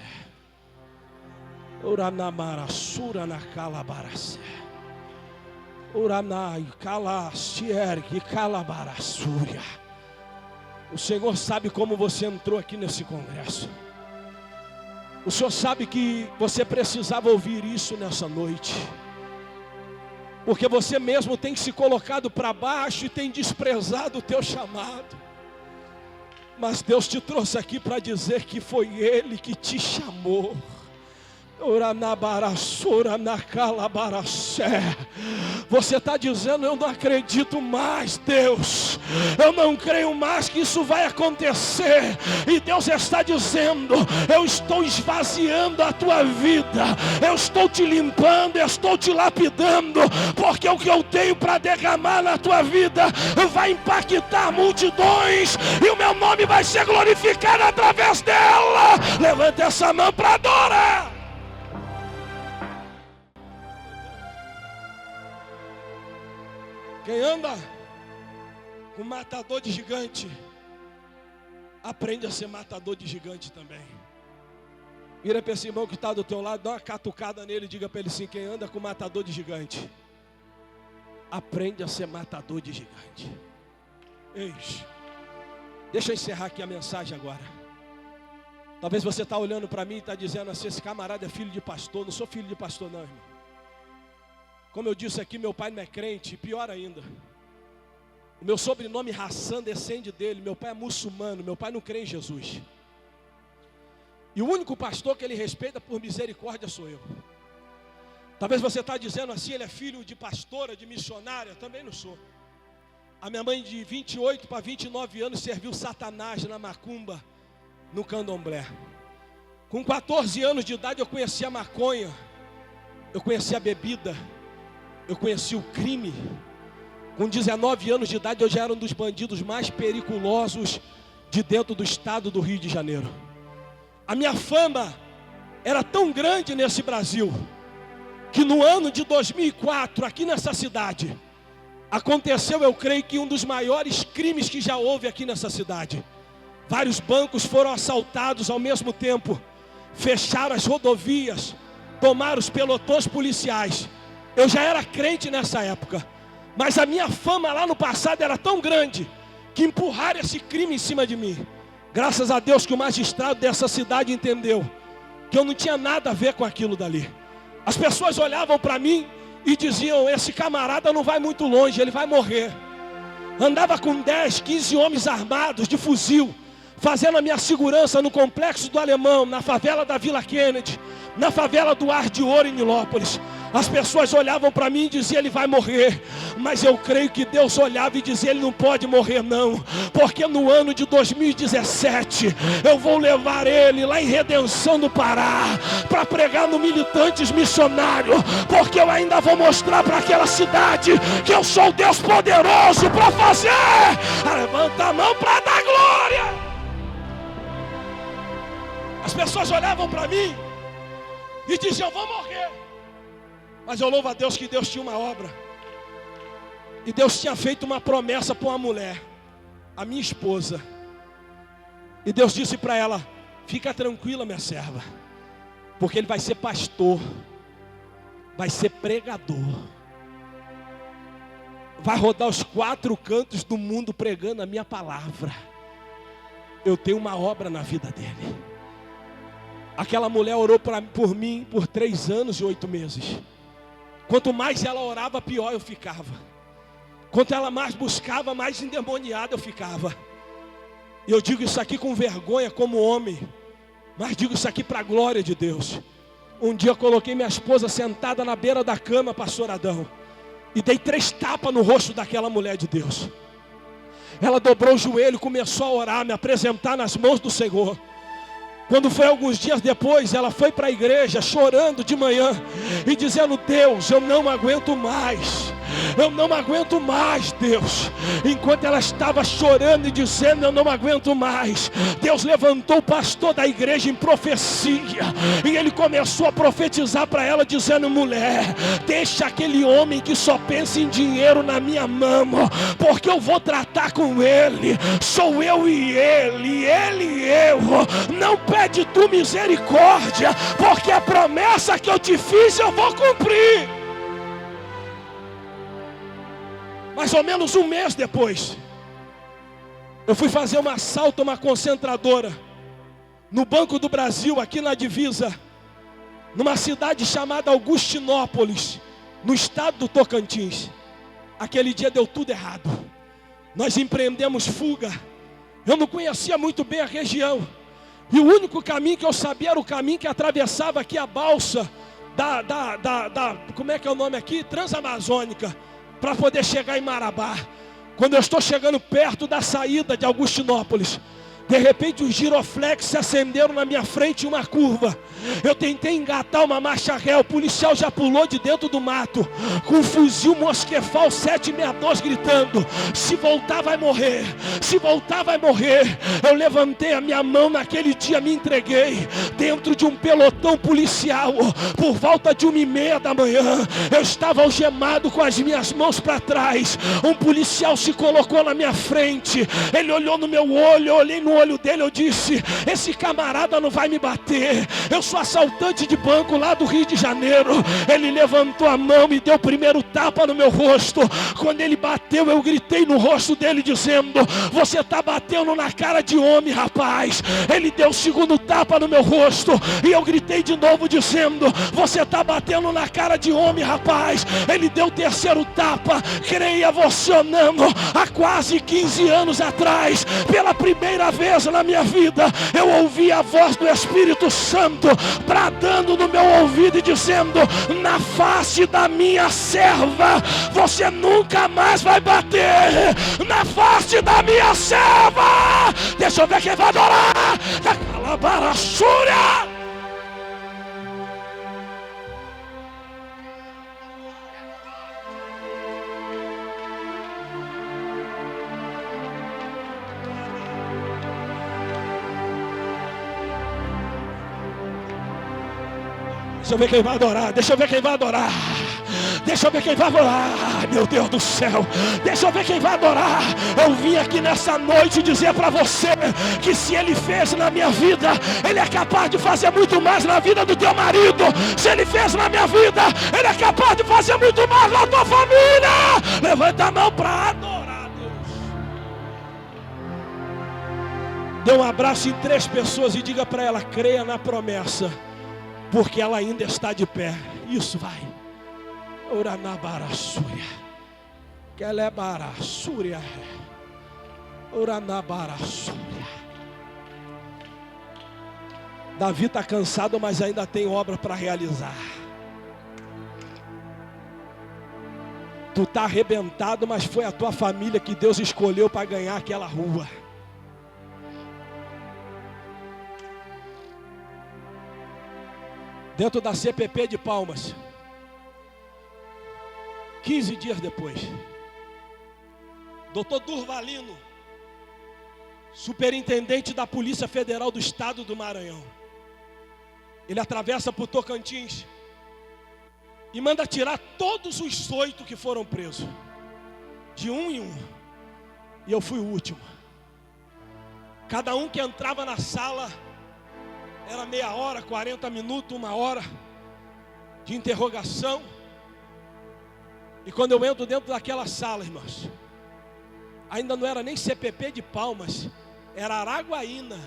Uranamarassura na calabaracé. Uranai, calastiergue, calabarassúria. O Senhor sabe como você entrou aqui nesse congresso. O Senhor sabe que você precisava ouvir isso nessa noite. Porque você mesmo tem se colocado para baixo e tem desprezado o teu chamado. Mas Deus te trouxe aqui para dizer que foi Ele que te chamou. Você está dizendo: eu não acredito mais, Deus, eu não creio mais que isso vai acontecer. E Deus está dizendo: eu estou esvaziando a tua vida, eu estou te limpando, eu estou te lapidando, porque o que eu tenho para derramar na tua vida vai impactar multidões, e o meu nome vai ser glorificado através dela. Levanta essa mão para adorar. Quem anda com matador de gigante, aprende a ser matador de gigante também. Vira para esse irmão que está do teu lado, dá uma catucada nele e diga para ele assim: quem anda com matador de gigante, aprende a ser matador de gigante. Eis, deixa eu encerrar aqui a mensagem agora. Talvez você está olhando para mim e está dizendo assim: esse camarada é filho de pastor. Não sou filho de pastor não, irmão. Como eu disse aqui, meu pai não é crente, pior ainda. O meu sobrenome Hassan descende dele. Meu pai é muçulmano, meu pai não crê em Jesus. E o único pastor que ele respeita por misericórdia sou eu. Talvez você está dizendo assim: ele é filho de pastora, de missionária. Também não sou. A minha mãe de 28 para 29 anos serviu Satanás na macumba, no candomblé. Com 14 anos de idade eu conheci a maconha, eu conheci a bebida, eu conheci o crime. Com 19 anos de idade eu já era um dos bandidos mais periculosos de dentro do estado do Rio de Janeiro. A minha fama era tão grande nesse Brasil, que no ano de 2004, aqui nessa cidade, aconteceu, eu creio que um dos maiores crimes que já houve aqui nessa cidade. Vários bancos foram assaltados ao mesmo tempo, fecharam as rodovias, tomaram os pelotões policiais. Eu já era crente nessa época, mas a minha fama lá no passado era tão grande, que empurraram esse crime em cima de mim. Graças a Deus que o magistrado dessa cidade entendeu que eu não tinha nada a ver com aquilo dali. As pessoas olhavam para mim e diziam: esse camarada não vai muito longe, ele vai morrer. Andava com 10, 15 homens armados de fuzil, fazendo a minha segurança no Complexo do Alemão, na favela da Vila Kennedy, na favela do Ar de Ouro em Nilópolis. As pessoas olhavam para mim e diziam: ele vai morrer. Mas eu creio que Deus olhava e dizia: ele não pode morrer não, porque no ano de 2017 eu vou levar ele lá em Redenção do Pará para pregar no Militantes Missionário, porque eu ainda vou mostrar para aquela cidade que eu sou o Deus poderoso para fazer. Levanta a mão para dar glória. As pessoas olhavam para mim e diziam: eu vou morrer. Mas eu louvo a Deus que Deus tinha uma obra. E Deus tinha feito uma promessa para uma mulher. a minha esposa. E Deus disse para ela: fica tranquila, minha serva, porque ele vai ser pastor, vai ser pregador, vai rodar os 4 cantos do mundo pregando a minha palavra. Eu tenho uma obra na vida dele. Aquela mulher orou por mim por 3 anos e 8 meses. Quanto mais ela orava, pior eu ficava. Quanto ela mais buscava, mais endemoniada eu ficava. E eu digo isso aqui com vergonha como homem, mas digo isso aqui para a glória de Deus. Um dia eu coloquei minha esposa sentada na beira da cama, pastor Adão, e dei 3 tapas no rosto daquela mulher de Deus. Ela dobrou o joelho, começou a orar, me apresentar nas mãos do Senhor. Quando foi alguns dias depois, ela foi para a igreja chorando de manhã e dizendo: Deus, eu não aguento mais. Eu não aguento mais, Deus. Enquanto ela estava chorando e dizendo: eu não aguento mais, Deus levantou o pastor da igreja em profecia. E ele começou a profetizar para ela dizendo: mulher, deixa aquele homem que só pensa em dinheiro na minha mão, porque eu vou tratar com ele. Sou eu e ele, ele e eu. Não pede tu misericórdia, porque a promessa que eu te fiz eu vou cumprir. Mais ou menos um mês depois, eu fui fazer um assalto a uma concentradora no Banco do Brasil, aqui na divisa, numa cidade chamada Augustinópolis, no estado do Tocantins. Aquele dia deu tudo errado. Nós empreendemos fuga. Eu não conhecia muito bem a região, e o único caminho que eu sabia era o caminho que atravessava aqui a balsa como é que é o nome aqui? Transamazônica, para poder chegar em Marabá. Quando eu estou chegando perto da saída de Augustinópolis, de repente os giroflex se acenderam na minha frente em uma curva. Eu tentei engatar uma marcha ré, o policial já pulou de dentro do mato, com um fuzil Mosquefal 762 gritando: se voltar vai morrer, se voltar vai morrer. Eu levantei a minha mão, naquele dia me entreguei dentro de um pelotão policial. Por volta de 1h30 da manhã, eu estava algemado com as minhas mãos para trás. Um policial se colocou na minha frente, ele olhou no meu olho, eu olhei no olho dele, eu disse: esse camarada não vai me bater, eu sou assaltante de banco lá do Rio de Janeiro. Ele levantou a mão, me deu o primeiro tapa no meu rosto. Quando ele bateu, eu gritei no rosto dele dizendo: você está batendo na cara de homem, rapaz. Ele deu o segundo tapa no meu rosto e eu gritei de novo dizendo: você está batendo na cara de homem, rapaz. Ele deu o terceiro tapa. Creia você ou não, há quase 15 anos atrás, pela primeira vez na minha vida, eu ouvi a voz do Espírito Santo bradando no meu ouvido e dizendo: na face da minha serva você nunca mais vai bater. Na face da minha serva. Deixa eu ver quem vai adorar. Da Calabaraçúria. Deixa eu ver quem vai adorar, deixa eu ver quem vai adorar. Deixa eu ver quem vai adorar, meu Deus do céu. Deixa eu ver quem vai adorar. Eu vim aqui nessa noite dizer para você que se Ele fez na minha vida, Ele é capaz de fazer muito mais na vida do teu marido. Se Ele fez na minha vida, Ele é capaz de fazer muito mais na tua família. Levanta a mão para adorar a Deus. Dê um abraço em 3 pessoas e diga para ela: creia na promessa, porque ela ainda está de pé. Isso, vai. Uranabaraçúria. Kelebaraçúria. Uranabaraçúria. Davi está cansado, mas ainda tem obra para realizar. Tu está arrebentado, mas foi a tua família que Deus escolheu para ganhar aquela rua. Dentro da CPP de Palmas, 15 dias depois, Dr. Durvalino, superintendente da Polícia Federal do Estado do Maranhão, ele atravessa por Tocantins e manda tirar todos os 8 que foram presos, de um em um, e eu fui o último. Cada um que entrava na sala era meia hora, 40 minutos, 1 hora de interrogação. E quando eu entro dentro daquela sala, irmãos, ainda não era nem CPP de Palmas, era Araguaína,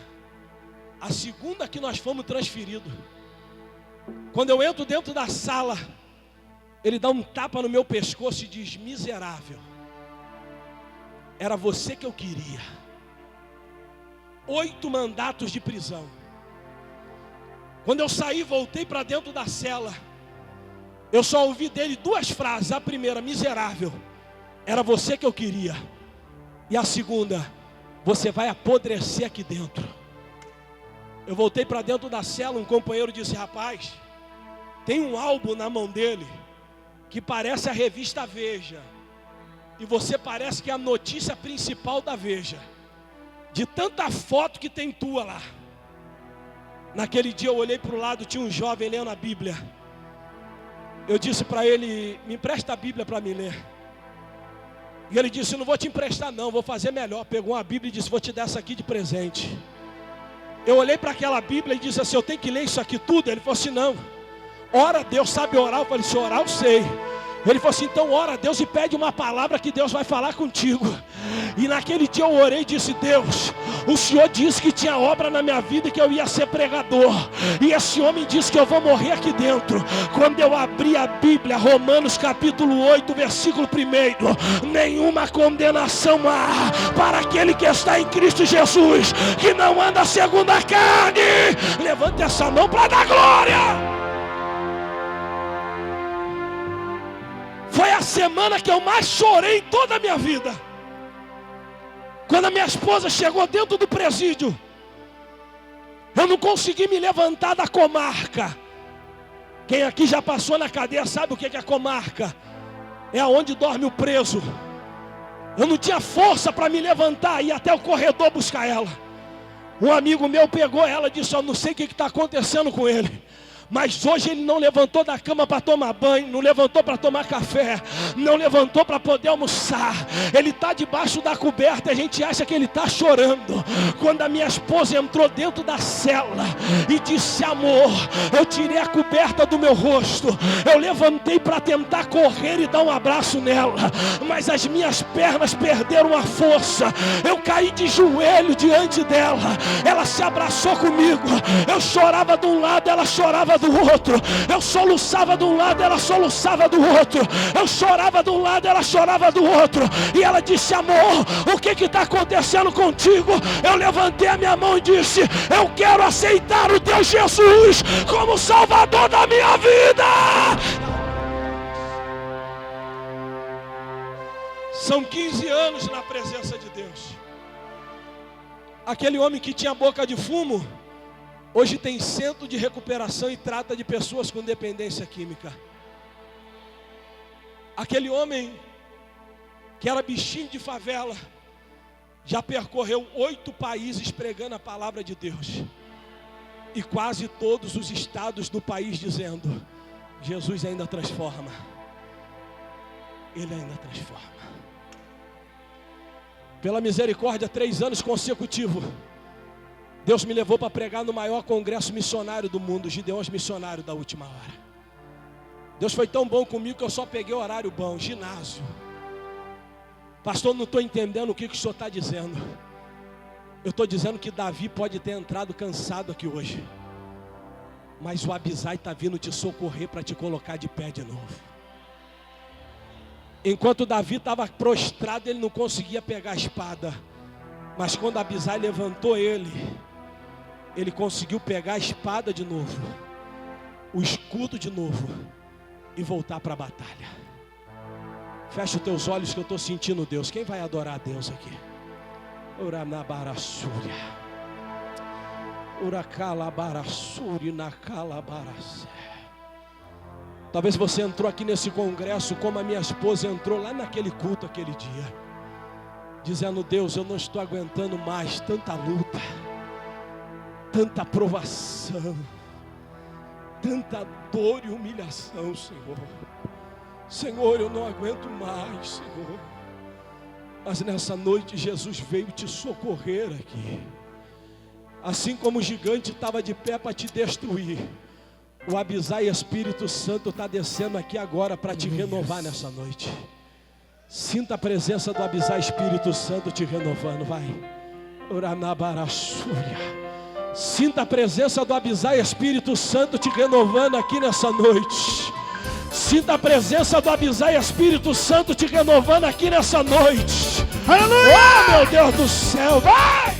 a segunda que nós fomos transferidos. Quando eu entro dentro da sala, ele dá um tapa no meu pescoço e diz: miserável, era você que eu queria. 8 mandatos de prisão. Quando eu saí, voltei para dentro da cela, eu só ouvi dele 2 frases. A primeira: miserável, era você que eu queria. E a segunda: você vai apodrecer aqui dentro. Eu voltei para dentro da cela, um companheiro disse: rapaz, tem um álbum na mão dele que parece a revista Veja, e você parece que é a notícia principal da Veja, de tanta foto que tem tua lá. Naquele dia eu olhei para o lado, tinha um jovem lendo a Bíblia. Eu disse para ele: me empresta a Bíblia para me ler. E ele disse: não vou te emprestar não, vou fazer melhor. Pegou uma Bíblia e disse: vou te dar essa aqui de presente. Eu olhei para aquela Bíblia e disse assim: eu tenho que ler isso aqui tudo? Ele falou assim: não. Ora a Deus, sabe orar? Eu falei: se orar eu sei. Ele falou assim: então ora a Deus e pede uma palavra que Deus vai falar contigo. E naquele dia eu orei e disse: Deus, o Senhor disse que tinha obra na minha vida e que eu ia ser pregador. E esse homem disse que eu vou morrer aqui dentro. Quando eu abri a Bíblia, Romanos capítulo 8, versículo 1: nenhuma condenação há para aquele que está em Cristo Jesus, que não anda segundo a carne. Levante essa mão para dar glória. Foi a semana que eu mais chorei em toda a minha vida. Quando a minha esposa chegou dentro do presídio, eu não consegui me levantar da comarca. Quem aqui já passou na cadeia sabe o que é a comarca. É aonde dorme o preso. Eu não tinha força para me levantar e ir até o corredor buscar ela. Um amigo meu pegou ela e disse: eu não sei o que está acontecendo com ele, mas hoje ele não levantou da cama para tomar banho, não levantou para tomar café, não levantou para poder almoçar. Ele está debaixo da coberta, a gente acha que ele está chorando. Quando a minha esposa entrou dentro da cela e disse: amor, eu tirei a coberta do meu rosto, eu levantei para tentar correr e dar um abraço nela, mas as minhas pernas perderam a força. Eu caí de joelho diante dela, ela se abraçou comigo. Eu chorava de um lado, ela chorava do outro. Eu soluçava de um lado, ela soluçava do outro. Eu chorava de um lado, ela chorava do outro. E ela disse: amor, o que está acontecendo contigo? Eu levantei a minha mão e disse: eu quero aceitar o teu Jesus como Salvador da minha vida. São 15 anos na presença de Deus. Aquele homem que tinha boca de fumo, hoje tem centro de recuperação e trata de pessoas com dependência química. Aquele homem que era bichinho de favela, já percorreu 8 países pregando a palavra de Deus. E quase todos os estados do país dizendo: Jesus ainda transforma. Ele ainda transforma. Pela misericórdia, 3 anos consecutivos, Deus me levou para pregar no maior congresso missionário do mundo, Gideões Missionários da Última Hora. Deus foi tão bom comigo que eu só peguei horário bom, ginásio. Pastor, não estou entendendo o que o senhor está dizendo. Eu estou dizendo que Davi pode ter entrado cansado aqui hoje, mas o Abisai está vindo te socorrer para te colocar de pé de novo. Enquanto Davi estava prostrado, ele não conseguia pegar a espada, mas quando Abisai levantou ele conseguiu pegar a espada de novo, o escudo de novo e voltar para a batalha. Fecha os teus olhos que eu estou sentindo Deus. Quem vai adorar a Deus aqui? Uranabarassúria, Uracalabarassuri Nacalabaracé. Talvez você entrou aqui nesse congresso como a minha esposa entrou lá naquele culto aquele dia, dizendo: Deus, eu não estou aguentando mais tanta luta, tanta provação, tanta dor e humilhação, Senhor. Senhor, eu não aguento mais, Senhor. Mas nessa noite Jesus veio te socorrer aqui. Assim como o gigante estava de pé para te destruir, o Abisai Espírito Santo está descendo aqui agora para te renovar nessa noite. Sinta a presença do Abisai Espírito Santo te renovando, vai. Sinta a presença do Abisai Espírito Santo te renovando aqui nessa noite. Sinta a presença do Abisai Espírito Santo te renovando aqui nessa noite. Aleluia! Oh, meu Deus do céu, vai!